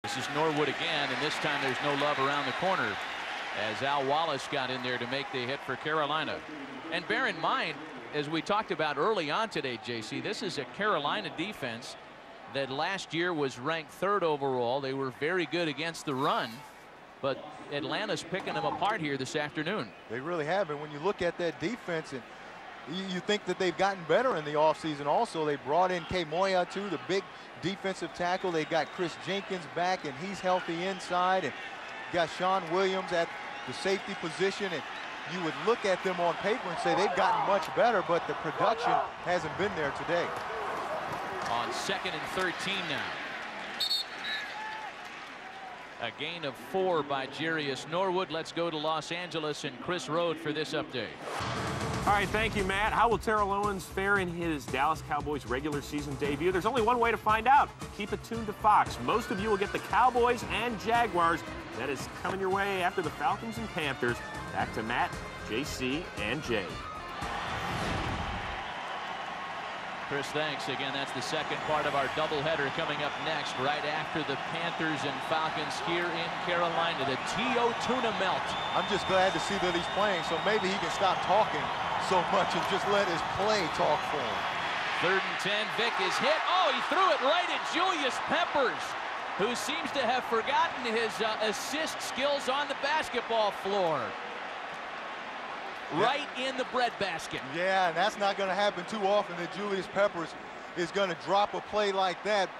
This is Norwood again, and this time there's no love around the corner as Al Wallace got in there to make the hit for Carolina. And bear in mind, as we talked about early on today, JC, this is a Carolina defense that last year was ranked 3rd overall. They were very good against the run, but Atlanta's picking them apart here this afternoon. They really have. And when you look at that defense, and you think that they've gotten better in the offseason also. They brought in Moreeeee too, the big defensive tackle. They got Chris Jenkins back, and he's healthy inside. And got Sean Williams at the safety position. And you would look at them on paper and say they've gotten much better, but the production hasn't been there today. On 2nd and 13 now. A gain of 4 by Jarius Norwood. Let's go to Los Angeles and Chris Rode for this update. All right, thank you, Matt. How will Terrell Owens fare in his Dallas Cowboys regular season debut? There's only one way to find out. Keep it tuned to Fox. Most of you will get the Cowboys and Jaguars. That is coming your way after the Falcons and Panthers. Back to Matt, JC, and Jay. Chris, thanks. Again, that's the second part of our doubleheader coming up next, right after the Panthers and Falcons here in Carolina. The T.O. Tuna Melt. I'm just glad to see that he's playing, so maybe he can stop talking so much and just let his play talk for him. 3rd and 10. Vick is hit. Oh, he threw it right at Julius Peppers, who seems to have forgotten his assist skills on the basketball floor. Right in the breadbasket. Yeah, and that's not going to happen too often that Julius Peppers is going to drop a play like that.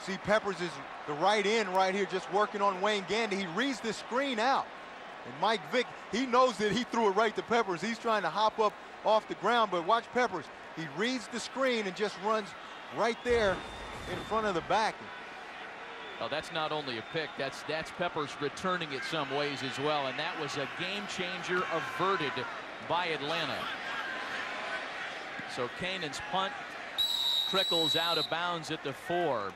See, Peppers is the right end right here just working on Wayne Gandy. He reads the screen out. And Mike Vick, he knows that he threw it right to Peppers. He's trying to hop up off the ground, but watch Peppers. He reads the screen and just runs right there in front of the back. Oh, that's not only a pick, that's Peppers returning it some ways as well, and that was a game changer averted by Atlanta. So Canaan's punt trickles out of bounds at the 4.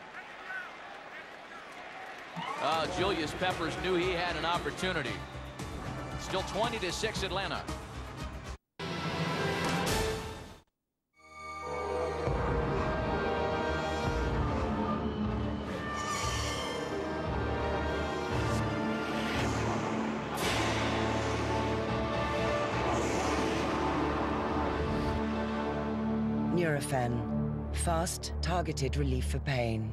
Julius Peppers knew he had an opportunity. Still 20-6 Atlanta. Nurofen, fast, targeted relief for pain.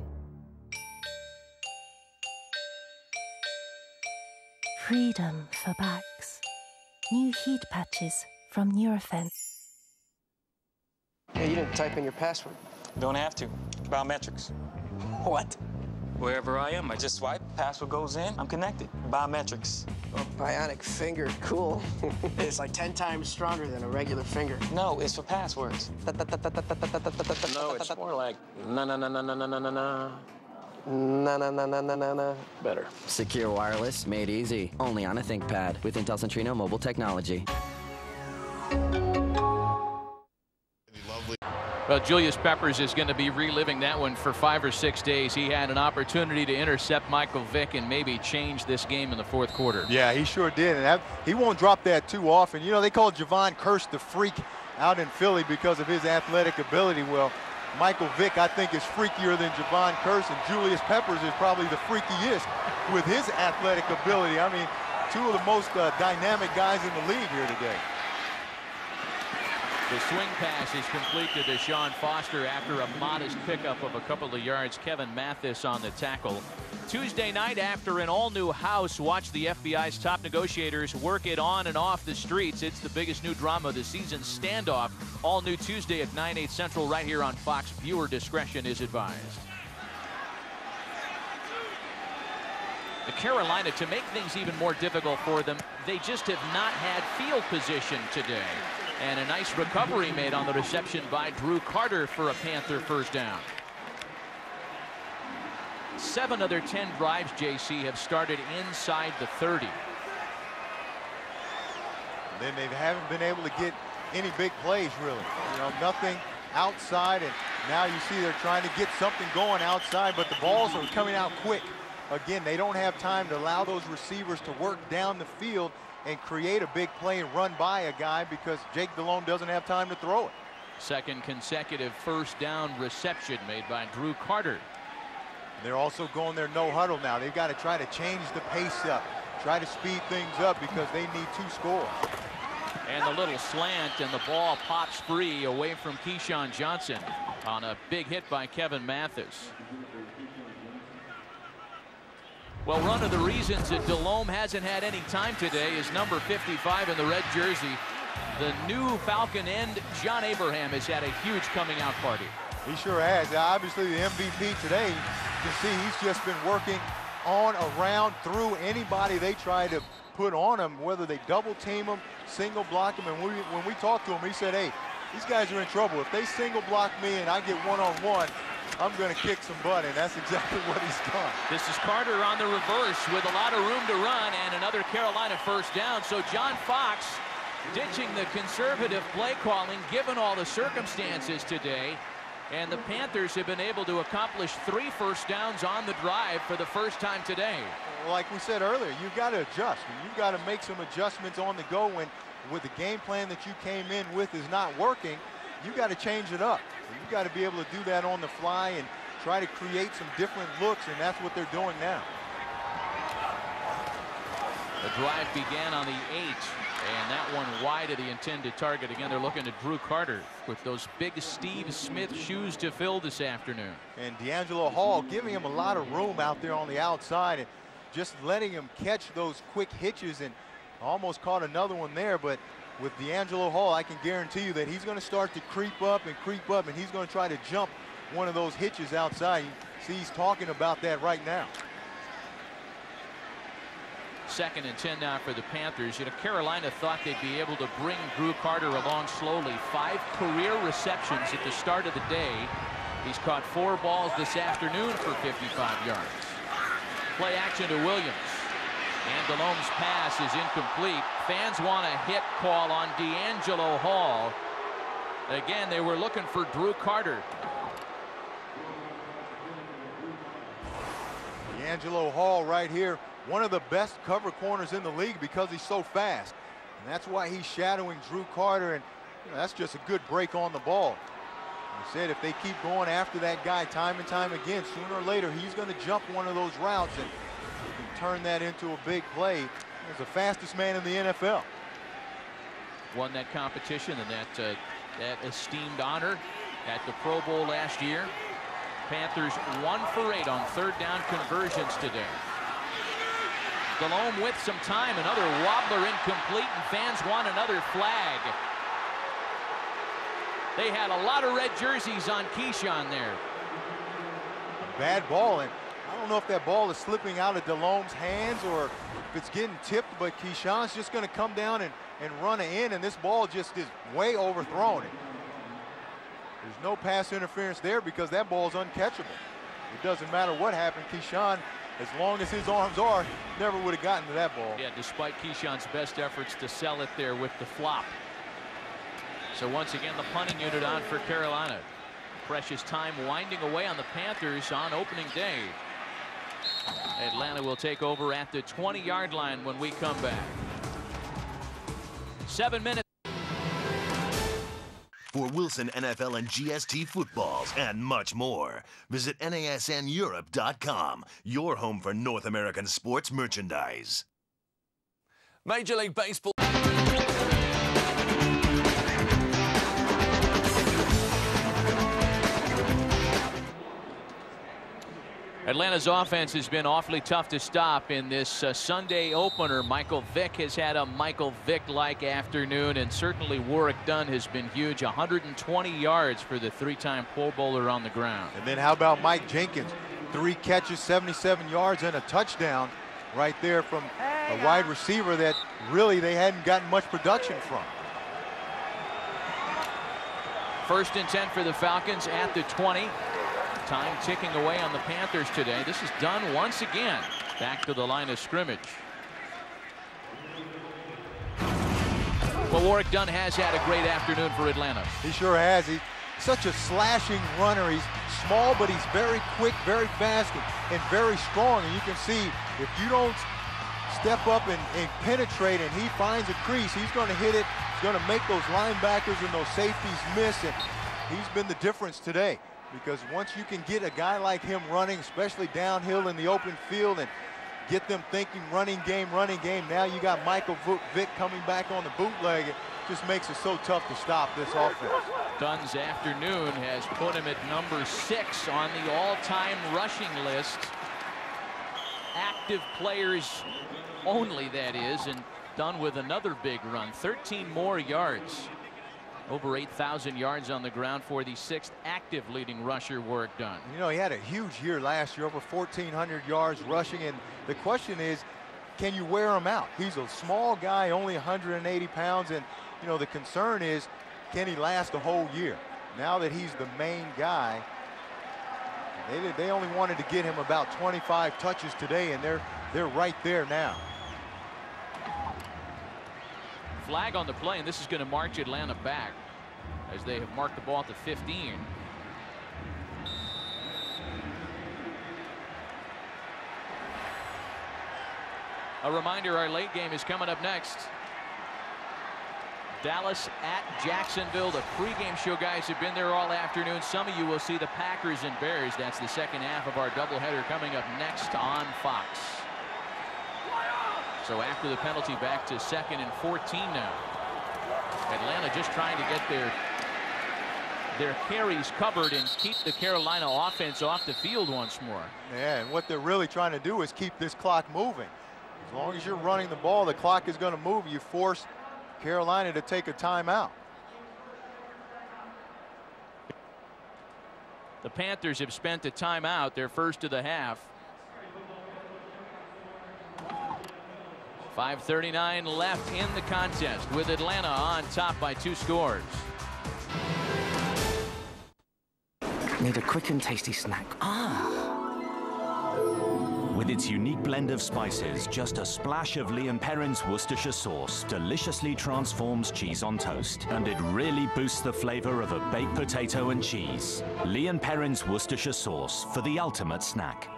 Freedom for backs. New heat patches from Nurofen. Hey, you didn't type in your password. Don't have to. Biometrics. What? Wherever I am, I just swipe, password goes in, I'm connected. Biometrics. A bionic finger, cool. It's like 10 times stronger than a regular finger. No, it's for passwords. No, it's more like na-na-na-na-na-na-na-na. Na-na-na-na-na-na-na. Better. Secure wireless, made easy. Only on a ThinkPad with Intel Centrino mobile technology. Well, Julius Peppers is going to be reliving that one for 5 or 6 days. He had an opportunity to intercept Michael Vick and maybe change this game in the 4th quarter. Yeah, he sure did. And he won't drop that too often. You know, they call Javon Kearse the freak out in Philly because of his athletic ability. Well, Michael Vick, I think, is freakier than Javon Kearse, and Julius Peppers is probably the freakiest with his athletic ability. I mean, 2 of the most dynamic guys in the league here today. The swing pass is complete to Deshaun Foster after a modest pickup of a couple of yards. Kevin Mathis on the tackle. Tuesday night, after an all-new house, watch the FBI's top negotiators work it on and off the streets. It's the biggest new drama of the season, Standoff. All new Tuesday at 9/8 Central right here on Fox. Viewer discretion is advised. The Carolina, to make things even more difficult for them, they just have not had field position today. And a nice recovery made on the reception by Drew Carter for a Panther first down. 7 of their 10 drives, JC, have started inside the 30. Then they haven't been able to get any big plays, really. You know, nothing outside, and now you see they're trying to get something going outside, but the balls are coming out quick. Again, they don't have time to allow those receivers to work down the field and create a big play and run by a guy because Jake Delhomme doesn't have time to throw it. Second consecutive first down reception made by Drew Carter. They're also going their no huddle now. They've got to try to change the pace up, try to speed things up because they need 2 scores. And the little slant, and the ball pops free away from Keyshawn Johnson on a big hit by Kevin Mathis. Well, one of the reasons that Delhomme hasn't had any time today is number 55 in the red jersey. The new Falcon end, John Abraham, has had a huge coming out party. He sure has. Obviously, the MVP today, you can see he's just been working on, around, through anybody they try to put on him, whether they double team him, single block him. And when we talked to him, he said, hey, these guys are in trouble. If they single block me and I get one-on-one, I'm going to kick some butt, and that's exactly what he's done. This is Carter on the reverse with a lot of room to run and another Carolina first down. So John Fox ditching the conservative play calling given all the circumstances today. And the Panthers have been able to accomplish 3 first downs on the drive for the first time today. Well, like we said earlier, you've got to adjust. You've got to make some adjustments on the go when with the game plan that you came in with is not working. You got to change it up. You've got to be able to do that on the fly and try to create some different looks, and that's what they're doing now. The drive began on the 8, and that one wide of the intended target. Again, they're looking at Drew Carter with those big Steve Smith shoes to fill this afternoon. And D'Angelo Hall giving him a lot of room out there on the outside and just letting him catch those quick hitches, and almost caught another one there. But with D'Angelo Hall, I can guarantee you that he's going to start to creep up, and he's going to try to jump one of those hitches outside. You see he's talking about that right now. 2nd and 10 now for the Panthers. You know, Carolina thought they'd be able to bring Drew Carter along slowly. 5 career receptions at the start of the day. He's caught 4 balls this afternoon for 55 yards. Play action to Williams. And Delhomme's pass is incomplete. Fans want a hit call on D'Angelo Hall. Again, they were looking for Drew Carter. D'Angelo Hall right here, one of the best cover corners in the league because he's so fast. And that's why he's shadowing Drew Carter, and you know, that's just a good break on the ball. I said if they keep going after that guy time and time again, sooner or later he's going to jump one of those routes and turn that into a big play. He's the fastest man in the NFL. Won that competition and that esteemed honor at the Pro Bowl last year. Panthers 1 for 8 on 3rd down conversions today. Delhomme with some time, another wobbler incomplete, and fans want another flag. They had a lot of red jerseys on Keyshawn there. Bad ball, and I don't know if that ball is slipping out of Delhomme's hands or if it's getting tipped, but Keyshawn's just going to come down and run it in, and this ball just is way overthrown. There's no pass interference there because that ball's uncatchable. It doesn't matter what happened. Keyshawn, as long as his arms are, never would have gotten to that ball. Yeah, despite Keyshawn's best efforts to sell it there with the flop. So once again, the punting unit on for Carolina. Precious time winding away on the Panthers on opening day. Atlanta will take over at the 20-yard line when we come back. 7 minutes. For Wilson NFL and GST footballs and much more, visit NASNEurope.com, your home for North American sports merchandise. Major League Baseball. Atlanta's offense has been awfully tough to stop in this Sunday opener. Michael Vick has had a Michael Vick-like afternoon, and certainly Warrick Dunn has been huge. 120 yards for the 3-time Pro Bowler on the ground. And then how about Mike Jenkins? 3 catches, 77 yards, and a touchdown right there from a wide receiver that really they hadn't gotten much production from. 1st and 10 for the Falcons at the 20. Time ticking away on the Panthers today. This is Dunn once again back to the line of scrimmage. Well, Warrick Dunn has had a great afternoon for Atlanta. He sure has. He's such a slashing runner. He's small, but he's very quick, very fast, and very strong. And you can see if you don't step up and penetrate and he finds a crease, he's going to hit it. He's going to make those linebackers and those safeties miss, and he's been the difference today. because once you can get a guy like him running, especially downhill in the open field, and get them thinking running game, now you got Michael Vick coming back on the bootleg. It just makes it so tough to stop this offense. Dunn's afternoon has put him at number 6 on the all-time rushing list. Active players only, that is, and Dunn with another big run. 13 more yards. Over 8,000 yards on the ground for the 6th active leading rusher, Warrick Dunn. You know, he had a huge year last year, over 1,400 yards rushing, and the question is, can you wear him out? He's a small guy, only 180 pounds, and, you know, the concern is, can he last a whole year? Now that he's the main guy, they only wanted to get him about 25 touches today, and they're right there now. Flag on the play, and this is going to march Atlanta back as they have marked the ball at the 15. A reminder, our late game is coming up next. Dallas at Jacksonville. The pregame show guys have been there all afternoon. Some of you will see the Packers and Bears. That's the second half of our doubleheader coming up next on Fox. So after the penalty, back to 2nd and 14 now. Atlanta just trying to get their carries covered and keep the Carolina offense off the field once more. Yeah, and what they're really trying to do is keep this clock moving. As long as you're running the ball, the clock is going to move. You force Carolina to take a timeout. The Panthers have spent a timeout, their first of the half. 5:39 left in the contest, with Atlanta on top by 2 scores. Need a quick and tasty snack. With its unique blend of spices, just a splash of Lee & Perrins Worcestershire sauce deliciously transforms cheese on toast, and it really boosts the flavor of a baked potato and cheese. Lee & Perrins Worcestershire sauce for the ultimate snack.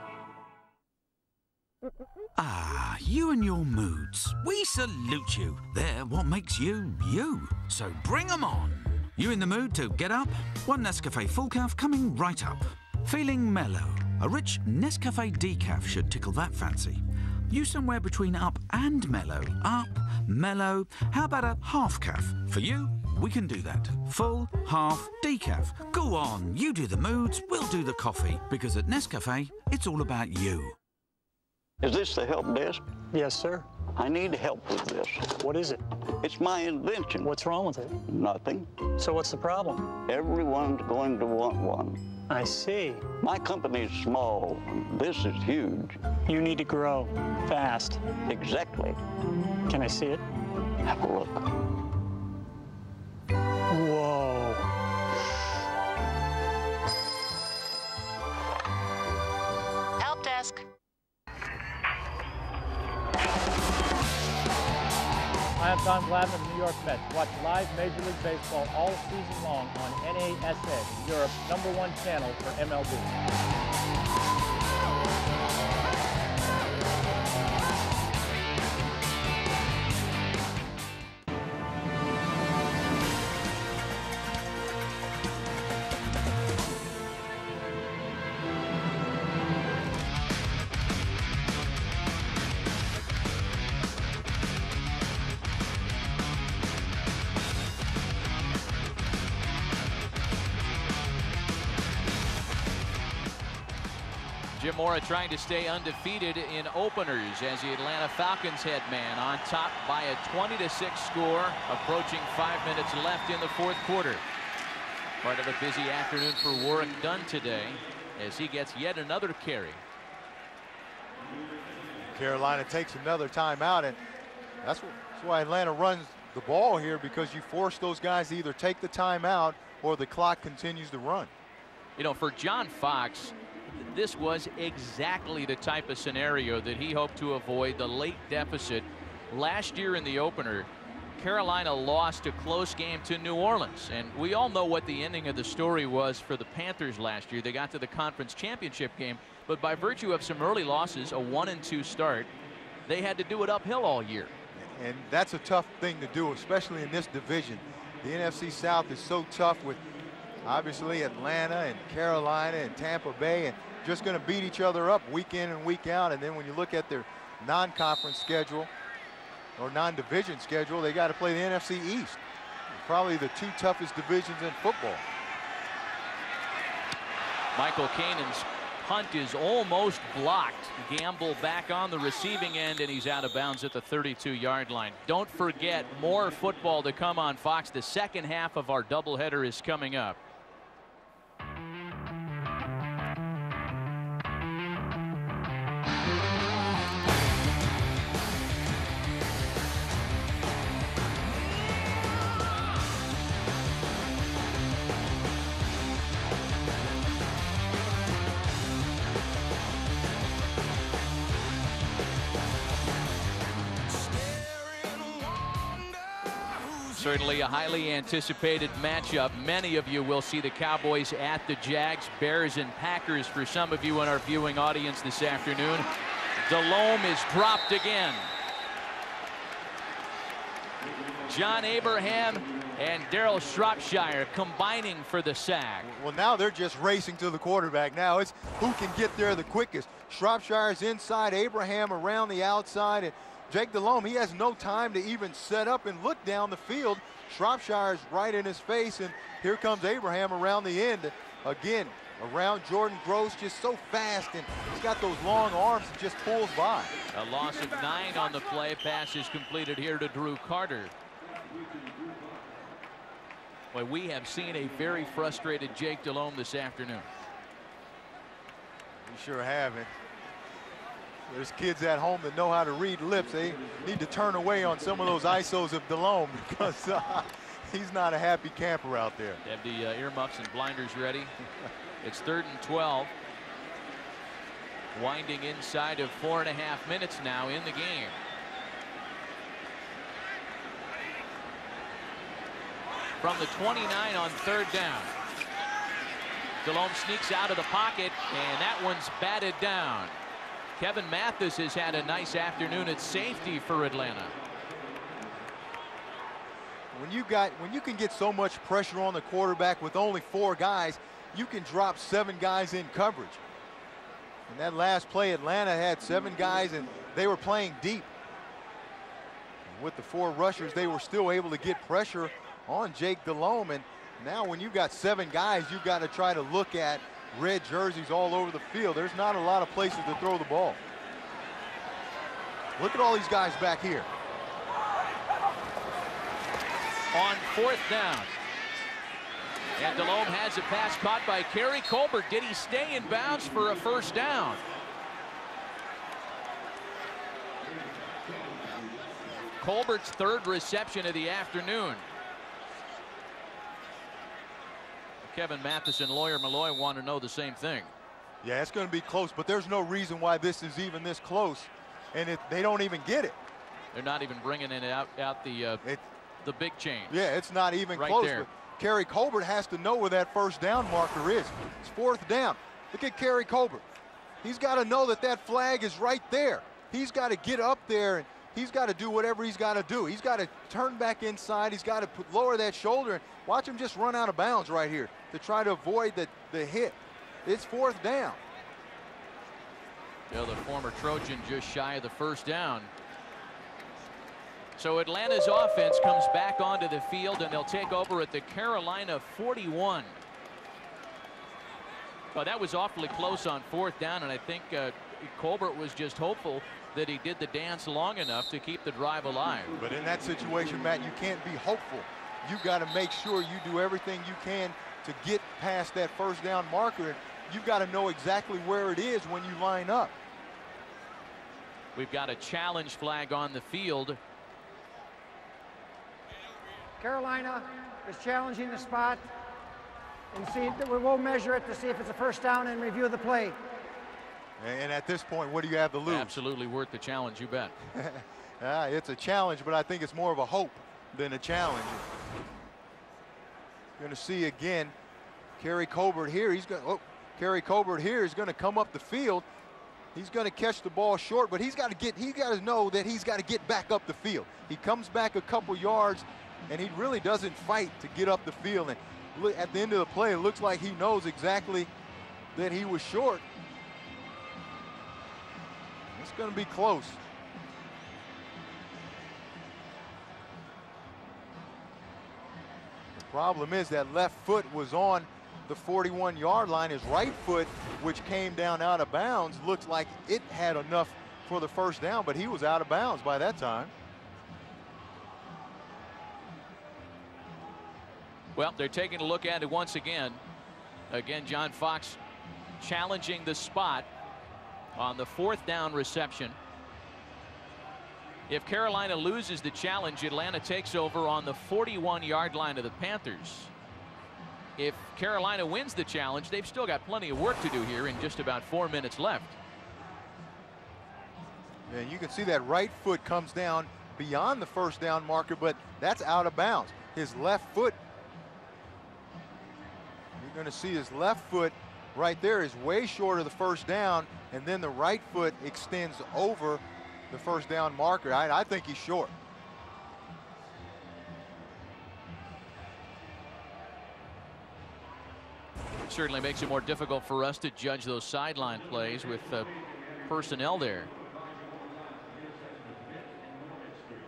Ah, you and your moods. We salute you. They're what makes you, you. So bring 'em on. You in the mood to get up? One Nescafe full calf coming right up. Feeling mellow? A rich Nescafe decaf should tickle that fancy. You somewhere between up and mellow. Up, mellow. How about a half calf? For you, we can do that. Full, half, decaf. Go on, you do the moods, we'll do the coffee. Because at Nescafe, it's all about you. Is this the help desk? Yes, sir. I need help with this. What is it? It's my invention. What's wrong with it? Nothing. So what's the problem? Everyone's going to want one. I see. My company's small. This is huge. You need to grow fast. Exactly. Can I see it? Have a look. Whoa. Help desk. Hi, I'm Tom Glavine of the New York Mets. Watch live Major League Baseball all season long on NASN, Europe's #1 channel for MLB. Jim Mora trying to stay undefeated in openers as the Atlanta Falcons head man on top by a 20-6 score, approaching 5 minutes left in the 4th quarter. Part of a busy afternoon for Warrick Dunn today as he gets yet another carry. Carolina takes another timeout, and that's why Atlanta runs the ball here, because you force those guys to either take the timeout or the clock continues to run. You know, for John Fox, this was exactly the type of scenario that he hoped to avoid. The late deficit last year in the opener, Carolina lost a close game to New Orleans, and we all know what the ending of the story was for the Panthers last year. They got to the conference championship game, but by virtue of some early losses, a 1-2 start, they had to do it uphill all year. And that's a tough thing to do, especially in this division. The NFC South is so tough with Obviously, Atlanta and Carolina and Tampa Bay, and just going to beat each other up week in and week out. And then when you look at their non-conference schedule or non-division schedule, they got to play the NFC East. Probably the two toughest divisions in football. Michael Kanan's punt is almost blocked. Gamble back on the receiving end, and he's out of bounds at the 32-yard line. Don't forget, more football to come on Fox. The second half of our doubleheader is coming up. Certainly a highly anticipated matchup. Many of you will see the Cowboys at the Jags, Bears and Packers for some of you in our viewing audience this afternoon. Delhomme is dropped again. John Abraham and Darryl Shropshire combining for the sack. Well, now they're just racing to the quarterback. Now it's who can get there the quickest. Shropshire's inside, Abraham around the outside, and Jake Delhomme, he has no time to even set up and look down the field. Shropshire's right in his face, and here comes Abraham around the end. Again, around Jordan Gross, just so fast, and he's got those long arms and just pulls by. A loss of 9 on the play. Pass is completed here to Drew Carter. Boy, we have seen a very frustrated Jake Delhomme this afternoon. We sure haven't. There's kids at home that know how to read lips. They need to turn away on some of those ISOs of Delhomme because he's not a happy camper out there. They have the earmuffs and blinders ready. It's 3rd and 12. Winding inside of 4.5 minutes now in the game. From the 29 on 3rd down. Delhomme sneaks out of the pocket, and that one's batted down. Kevin Mathis has had a nice afternoon at safety for Atlanta. When you can get so much pressure on the quarterback with only 4 guys, you can drop 7 guys in coverage. And that last play, Atlanta had 7 guys, and they were playing deep. And with the 4 rushers, they were still able to get pressure on Jake Delhomme. And now when you've got 7 guys, you've got to try to look at red jerseys all over the field. There's not a lot of places to throw the ball. Look at all these guys back here. On 4th down. And Delhomme has a pass caught by Kerry Colbert. Did he stay in bounds for a 1st down? Colbert's 3rd reception of the afternoon. Kevin Mathis and Lawyer Malloy want to know the same thing. Yeah, it's going to be close, but there's no reason why this is even this close, and they don't even get it. They're not even bringing it out the big change. Yeah, it's not even right close. There. But Kerry Colbert has to know where that 1st down marker is. It's 4th down. Look at Kerry Colbert. He's got to know that that flag is right there. He's got to get up there, and he's got to do whatever he's got to do. He's got to turn back inside. He's got to lower that shoulder and watch him just run out of bounds right here to try to avoid the hit. It's 4th down. You know, the former Trojan just shy of the 1st down. So Atlanta's offense comes back onto the field, and they'll take over at the Carolina 41. Well, that was awfully close on 4th down, and I think Colbert was just hopeful that he did the dance long enough to keep the drive alive. But in that situation, Matt, you can't be hopeful. You got to make sure you do everything you can to get past that 1st down marker. You've got to know exactly where it is when you line up. We've got a challenge flag on the field. Carolina is challenging the spot, and see, we'll measure it to see if it's a 1st down and review the play. And at this point, what do you have to lose? Absolutely worth the challenge, you bet. It's a challenge, but I think it's more of a hope than a challenge. You're going to see again Kerry Colbert here. Kerry Colbert here is going to come up the field. He's going to catch the ball short, but he's got to know that he's got to get back up the field. He comes back a couple yards, and he really doesn't fight to get up the field. And look, at the end of the play, it looks like he knows exactly that he was short. It's going to be close. The problem is that left foot was on the 41-yard line. His right foot, which came down out of bounds, looks like it had enough for the first down, but he was out of bounds by that time. Well, they're taking a look at it once again. Again, John Fox challenging the spot on the 4th down reception. If Carolina loses the challenge, Atlanta takes over on the 41-yard line of the Panthers. If Carolina wins the challenge, they've still got plenty of work to do here in just about 4 minutes left. Yeah, you can see that right foot comes down beyond the first down marker, but that's out of bounds. His left foot, you're going to see his left foot right there is way short of the first down, and then the right foot extends over the first down marker. I think he's short. It certainly makes it more difficult for us to judge those sideline plays with personnel there.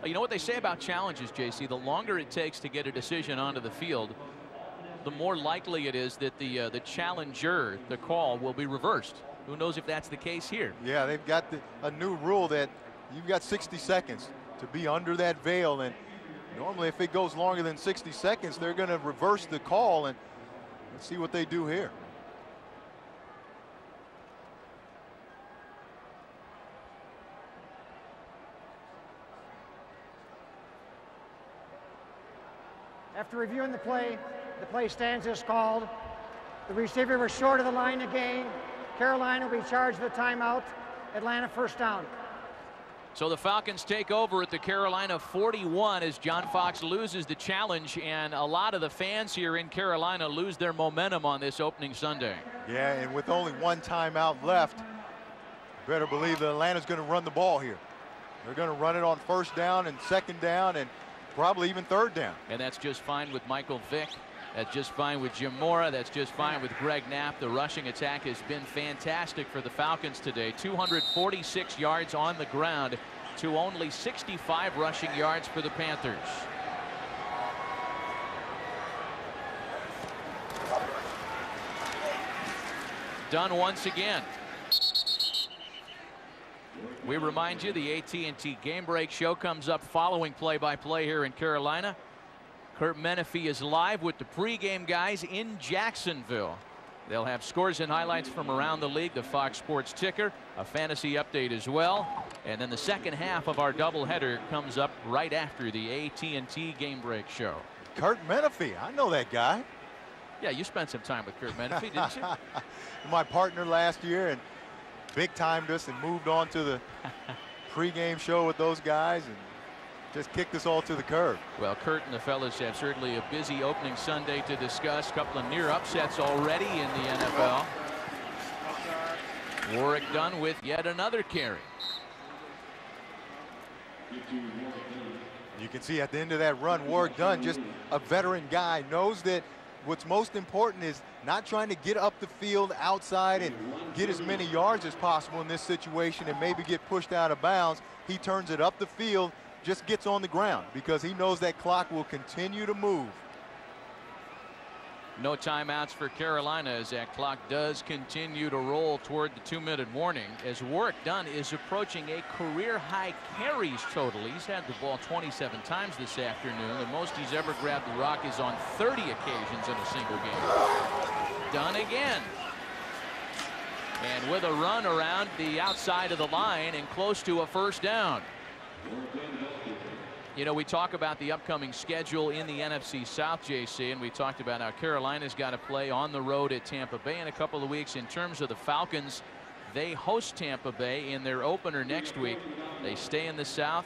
You know what they say about challenges, JC? The longer it takes to get a decision onto the field, the more likely it is that the challenger, the call, will be reversed. Who knows if that's the case here? Yeah, they've got a new rule that you've got 60 seconds to be under that veil, and normally if it goes longer than 60 seconds, they're going to reverse the call, and let's see what they do here. After reviewing the play stands as called. The receiver was short of the line of gain. Carolina will be charged with a timeout. Atlanta first down. So the Falcons take over at the Carolina 41 as John Fox loses the challenge, and a lot of the fans here in Carolina lose their momentum on this opening Sunday. Yeah, and with only one timeout left, better believe that Atlanta's going to run the ball here. They're going to run it on first down and second down and probably even third down. And that's just fine with Michael Vick. That's just fine with Jim Mora. That's just fine with Greg Knapp. The rushing attack has been fantastic for the Falcons today. 246 yards on the ground to only 65 rushing yards for the Panthers. Done once again. We remind you the AT&T Game Break show comes up following play-by-play here in Carolina. Kurt Menefee is live with the pregame guys in Jacksonville. They'll have scores and highlights from around the league, the Fox Sports ticker, a fantasy update as well. And then the second half of our doubleheader comes up right after the AT&T Game Break show. Kurt Menefee, I know that guy. Yeah, you spent some time with Kurt Menefee, didn't you? My partner last year, and big-timed us and moved on to the pregame show with those guys and just kicked us all to the curb. Well, Kurt and the fellas have certainly a busy opening Sunday to discuss. A couple of near upsets already in the NFL. Warwick Dunn with yet another carry. You can see at the end of that run, Warwick Dunn, just a veteran guy, knows that what's most important is not trying to get up the field outside and get as many yards as possible in this situation and maybe get pushed out of bounds. He turns it up the field, just gets on the ground because he knows that clock will continue to move. No timeouts for Carolina as that clock does continue to roll toward the 2-minute warning as Warwick Dunn is approaching a career-high carries total. He's had the ball 27 times this afternoon. The most he's ever grabbed the rock is on 30 occasions in a single game. Dunn again. And with a run around the outside of the line and close to a first down. You know, we talk about the upcoming schedule in the NFC South, JC, and we talked about how Carolina's got to play on the road at Tampa Bay in a couple of weeks. In terms of the Falcons, they host Tampa Bay in their opener next week. They stay in the South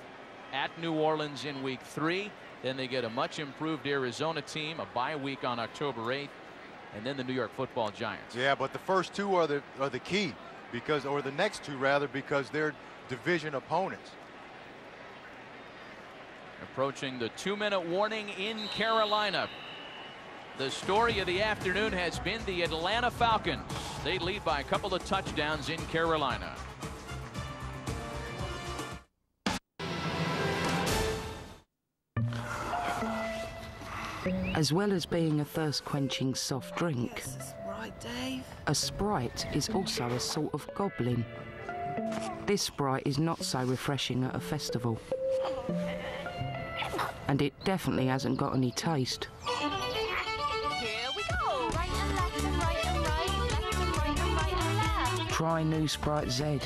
at New Orleans in week 3. Then they get a much improved Arizona team, a bye week on October 8th, and then the New York Football Giants. Yeah, but the first two are the key, because, or the next two rather, because they're division opponents. Approaching the 2-minute warning in Carolina. The story of the afternoon has been the Atlanta Falcons. They lead by a couple of touchdowns in Carolina. As well as being a thirst-quenching soft drink, Yes, that's right, Dave. a Sprite is also a sort of goblin. This Sprite is not so refreshing at a festival. And it definitely hasn't got any taste. Here we go. Right and left and right and right. Left and right and right and left. Try new Sprite Z.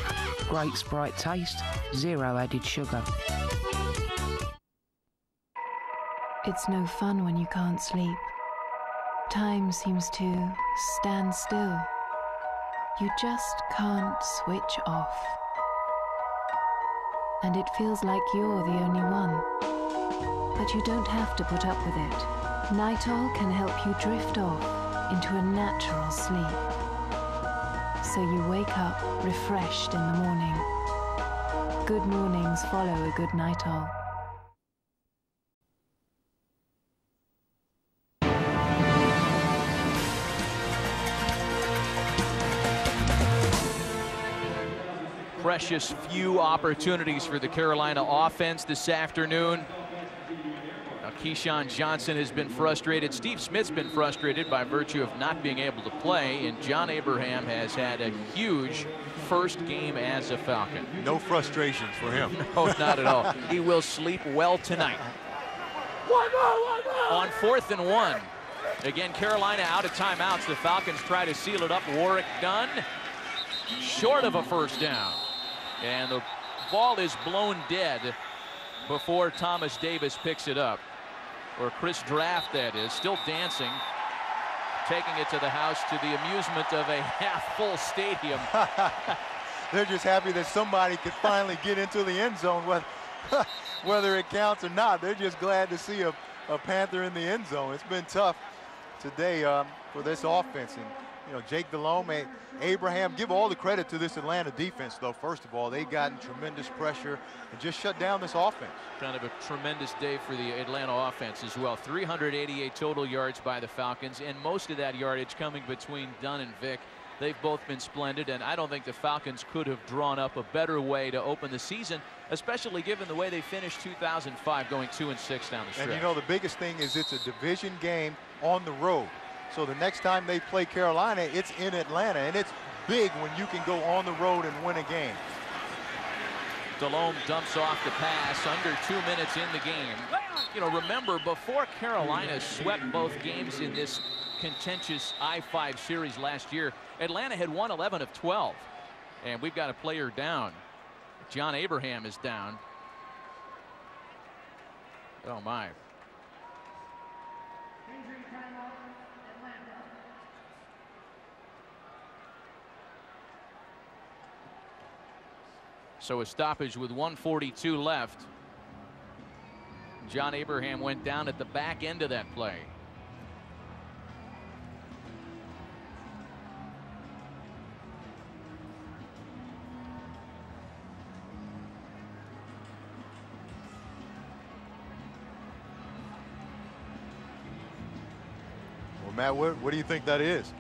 Great Sprite taste, 0 added sugar. It's no fun when you can't sleep. Time seems to stand still. You just can't switch off. And it feels like you're the only one. But you don't have to put up with it. Nitol can help you drift off into a natural sleep. So you wake up refreshed in the morning. Good mornings follow a good Nitol. Precious few opportunities for the Carolina offense this afternoon. Now, Keyshawn Johnson has been frustrated. Steve Smith's been frustrated by virtue of not being able to play. And John Abraham has had a huge first game as a Falcon. No frustrations for him. No, not at all. He will sleep well tonight. On 4th and 1. Again, Carolina out of timeouts. The Falcons try to seal it up. Warwick Dunn short of a first down. And the ball is blown dead before Thomas Davis picks it up. Or Chris Draft, that is, still dancing, taking it to the house to the amusement of a half-full stadium. They're just happy that somebody could finally get into the end zone, whether it counts or not. They're just glad to see a Panther in the end zone. It's been tough today for this offense. And, you know, Jake Delhomme, Abraham, give all the credit to this Atlanta defense, though. First of all, they've gotten tremendous pressure and just shut down this offense. Kind of a tremendous day for the Atlanta offense as well. 388 total yards by the Falcons, and most of that yardage coming between Dunn and Vick. They've both been splendid, and I don't think the Falcons could have drawn up a better way to open the season, especially given the way they finished 2005, going 2-6 down the stretch. And you know, the biggest thing is it's a division game on the road. So the next time they play Carolina, it's in Atlanta, and it's big when you can go on the road and win a game. Delhomme dumps off the pass under 2 minutes in the game. You know, remember, before Carolina swept both games in this contentious I-5 series last year, Atlanta had won 11 of 12. And we've got a player down. John Abraham is down. Oh, my. So a stoppage with 1:42 left. John Abraham went down at the back end of that play. Well, Matt, what do you think that is?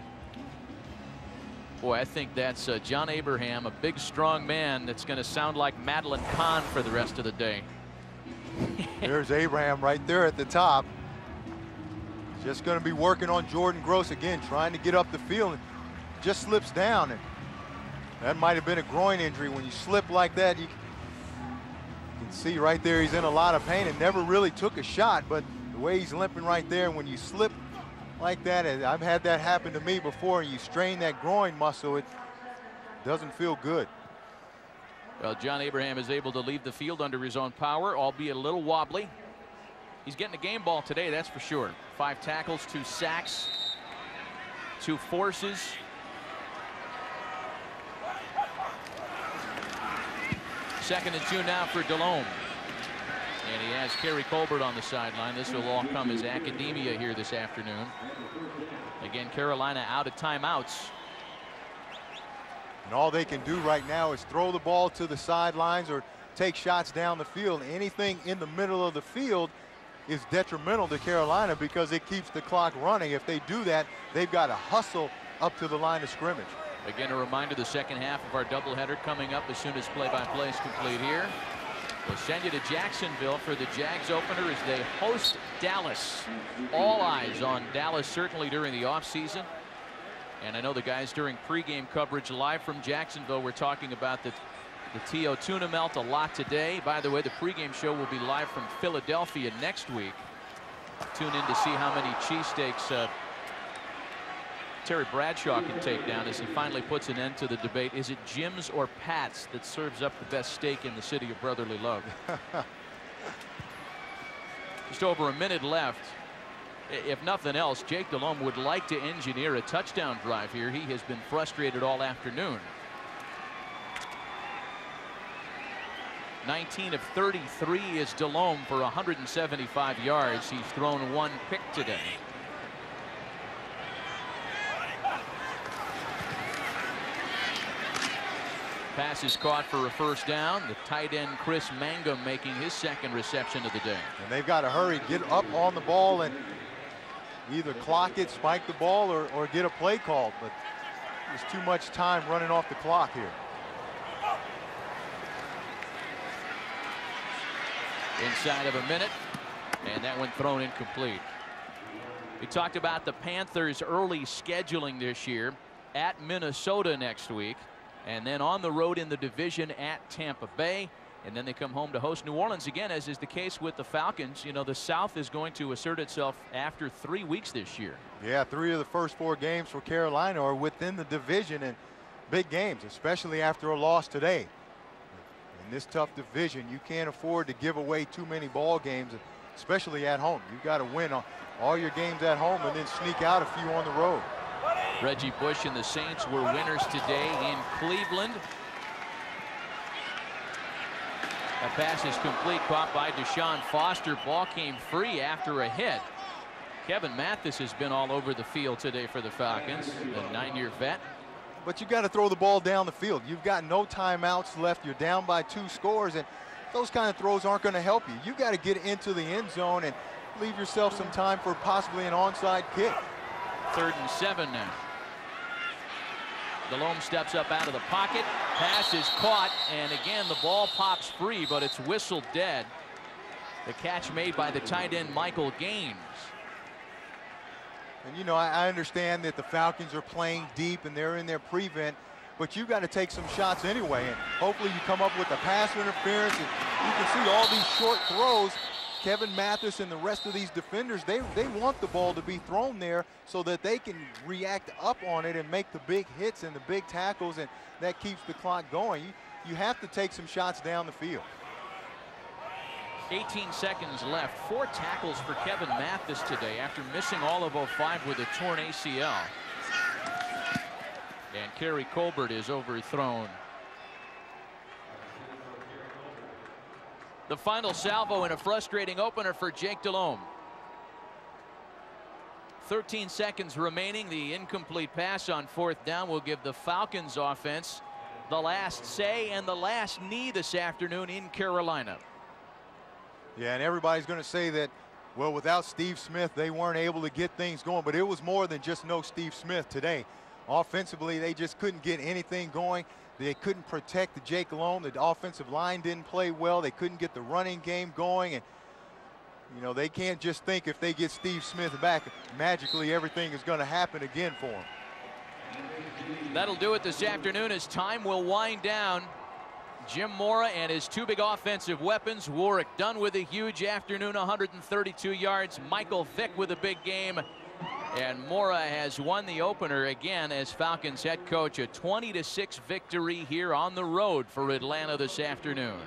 Boy, I think that's John Abraham, a big, strong man that's going to sound like Madeline Kahn for the rest of the day. There's Abraham right there at the top. Just going to be working on Jordan Gross again, trying to get up the field, and just slips down. And that might have been a groin injury. When you slip like that, you can see right there he's in a lot of pain and never really took a shot. But the way he's limping right there, and when you slip like that, I've had that happen to me before, and you strain that groin muscle, it doesn't feel good. Well, John Abraham is able to leave the field under his own power, albeit a little wobbly. He's getting a game ball today, that's for sure. 5 tackles, 2 sacks, 2 forces. Second and 2 now for Delhomme. And he has Kerry Colbert on the sideline. This will all come as academia here this afternoon. Again, Carolina out of timeouts. And all they can do right now is throw the ball to the sidelines or take shots down the field. Anything in the middle of the field, is detrimental to Carolina because it keeps the clock running. If they do that, they've got to hustle up to the line of scrimmage. Again, a reminder, the second half of our doubleheader coming up as soon as play-by-play is complete here. We'll send you to Jacksonville for the Jags opener as they host Dallas. All eyes on Dallas certainly during the offseason. And I know the guys during pregame coverage live from Jacksonville were talking about the T.O. tuna melt a lot today. By the way, the pregame show will be live from Philadelphia next week. Tune in to see how many cheesesteaks Terry Bradshaw can take down as he finally puts an end to the debate. Is it Jim's or Pat's that serves up the best steak in the city of brotherly love? Just over a minute left. If nothing else, Jake Delhomme would like to engineer a touchdown drive here. He has been frustrated all afternoon. 19 of 33 is Delhomme for 175 yards. He's thrown one pick today. Pass is caught for a first down. The tight end Chris Mangum making his second reception of the day. And they've got to hurry, get up on the ball and either clock it, spike the ball, or get a play called. But there's too much time running off the clock here. Inside of a minute, and that one thrown incomplete. We talked about the Panthers' early scheduling this year at Minnesota next week, and then on the road in the division at Tampa Bay, and then they come home to host New Orleans again, as is the case with the Falcons. You know, the South is going to assert itself after 3 weeks this year. Yeah, 3 of the first 4 games for Carolina are within the division, and big games, especially after a loss today. In this tough division, you can't afford to give away too many ball games, especially at home. You've got to win all your games at home and then sneak out a few on the road. Reggie Bush and the Saints were winners today in Cleveland. A pass is complete, caught by Deshaun Foster. Ball came free after a hit. Kevin Mathis has been all over the field today for the Falcons, the 9-year vet. But you got to throw the ball down the field. You've got no timeouts left. You're down by 2 scores, and those kind of throws aren't going to help you. You got to get into the end zone and leave yourself some time for possibly an onside kick. 3rd and 7 now. Delhomme steps up out of the pocket. Pass is caught, and again the ball pops free, but it's whistled dead. The catch made by the tight end Michael Gaines. And you know, I understand that the Falcons are playing deep and they're in their prevent, but you've got to take some shots anyway, and hopefully you come up with a pass interference. And you can see all these short throws. Kevin Mathis and the rest of these defenders, they want the ball to be thrown there so that they can react up on it and make the big hits and the big tackles, and that keeps the clock going. You have to take some shots down the field. 18 seconds left. 4 tackles for Kevin Mathis today after missing all of 05 with a torn ACL. And Kerry Colbert is overthrown. The final salvo in a frustrating opener for Jake Delhomme. 13 seconds remaining. The incomplete pass on 4th down will give the Falcons offense the last say and the last knee this afternoon in Carolina. Yeah, and everybody's going to say that, well, without Steve Smith, they weren't able to get things going. But it was more than just no Steve Smith today. Offensively, they just couldn't get anything going. They couldn't protect Jake Delhomme. The offensive line didn't play well. They couldn't get the running game going. And, you know, they can't just think if they get Steve Smith back, magically everything is going to happen again for them. That'll do it this afternoon as time will wind down. Jim Moreeeee and his 2 big offensive weapons. Warwick Dunn with a huge afternoon, 132 yards. Michael Vick with a big game. And Moreeeee has won the opener again as Falcons head coach. A 20-6 victory here on the road for Atlanta this afternoon.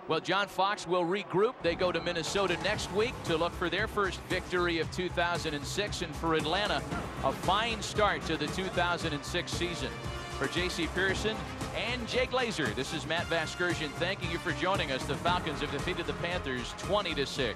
Well, John Fox will regroup. They go to Minnesota next week to look for their first victory of 2006. And for Atlanta, a fine start to the 2006 season. For J.C. Pearson and Jake Laser, this is Matt Vasgersian thanking you for joining us. The Falcons have defeated the Panthers 20-6.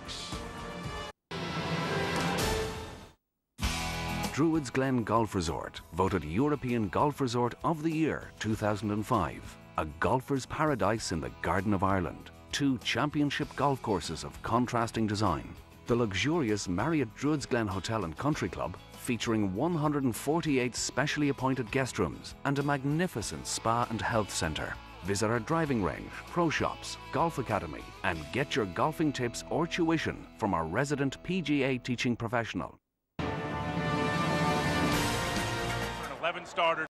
Druids Glen Golf Resort, voted European Golf Resort of the Year 2005. A golfer's paradise in the Garden of Ireland. 2 championship golf courses of contrasting design. The luxurious Marriott Druids Glen Hotel and Country Club, featuring 148 specially appointed guest rooms and a magnificent spa and health centre. Visit our driving range, pro shops, golf academy, and get your golfing tips or tuition from our resident PGA teaching professional. 11 starters.